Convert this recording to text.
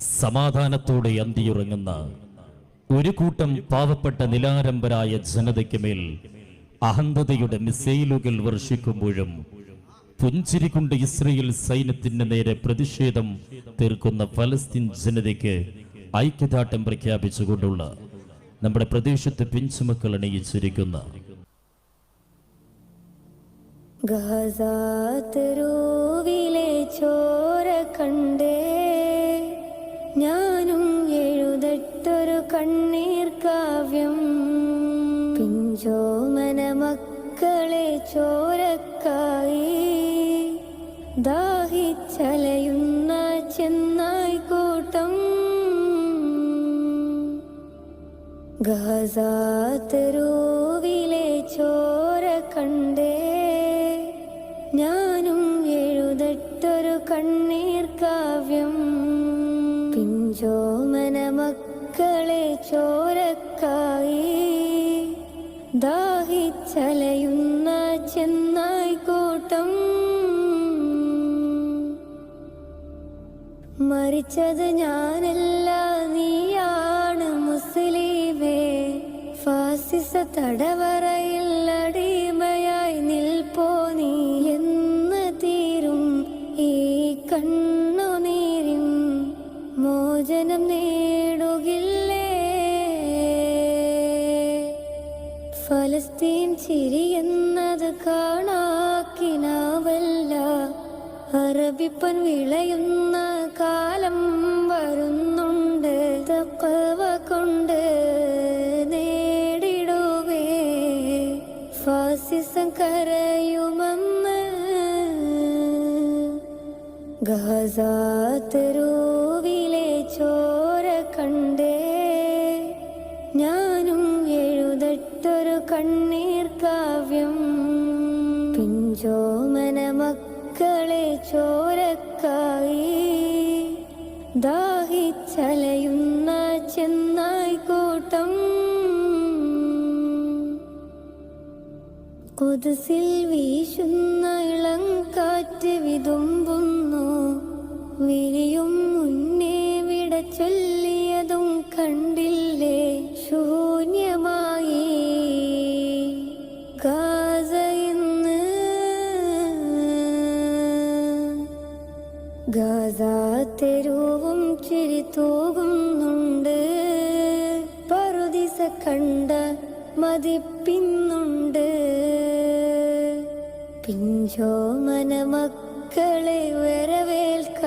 സമാധാനത്തോടെ അന്തിയുറങ്ങുന്ന ഒരു കൂട്ടം പാവപ്പെട്ട നിലാരംബരായ ജനതയ്ക്ക് മേൽ അഹന്തതയുടെ മിസൈലുകൾ വർഷിക്കുമ്പോഴും പുഞ്ചിരി കൊണ്ട് ഇസ്രയേൽ സൈന്യത്തിന് നേരെ പ്രതിഷേധം തീർക്കുന്ന ഫലസ്തീൻ ജനതയ്ക്ക് ഐക്യദാർഢ്യം പ്രഖ്യാപിച്ചുകൊണ്ടുള്ള നമ്മുടെ പ്രദേശത്ത് പിഞ്ചുമക്കൾ അണിയിച്ചിരിക്കുന്ന ഗാസാതെരുവിലെ ചോര കണ്ടേ ഞാനും എഴുതട്ടൊരു കണ്ണീർ കാവ്യം. പിഞ്ചോമന മക്കളെ ചോരക്കായി ദാഹിച്ചലയുന്ന ചെന്നായി കൂട്ടം. ഗാസാതെരുവിലെ ചോര കണ്ടേ ഞാനും എഴുതട്ടൊരു കണ്ണീർ കാവ്യം. പിഞ്ചോമന മക്കളെ ചോരക്കായി ദാഹിച്ചലയുന്ന ചെന്നായി കൂട്ടം. മരിച്ചത് ഞാനല്ല നീയാണ് മുസ്ലിമേ. ഫാസിസ തടവറയിൽ അടിമയായി നിൽപ്പോ നീ എന്ന് തീരും ഈ കണ്ണുനീരിൻ മോചനം നേടുകില്ലേ. ഫലസ്തീൻ ചിരിയെന്നത് കാണാക്കിനാവല്ല. അറബിപ്പൻ വിളയുന്ന കാലം വരുന്നുണ്ട്. തഖ്വ കൊണ്ട് നേടിടുവേ ഫാസിസം കരയുമെന്ന്. ഗാസാതെരുവിലെ ചോര കണ്ടേ ഞാനും എഴുതട്ടൊരു കണ്ണീർ കാവ്യം. പിഞ്ചോമന മക്കളെ ചോരക്കായി ദാഹിച്ചലയുന്ന ചെന്നായി കൂട്ടം. ഖുദ്സിൽ വീശുന്ന ഇളം കാറ്റ് വിതുമ്പുന്നു. വിരിയും മുന്നേ വിട ചൊല്ലിയതും കണ്ടില്ലേ ശൂന്യമായി ഗാസ ഇന്ന്. ഗാസാതെരുവും ചിരി തൂകുന്നുണ്ട്. പറുദിസ കണ്ട മതിപ്പിന്നുണ്ട്. പിഞ്ചോമന മക്കളെ വരവേൽക്ക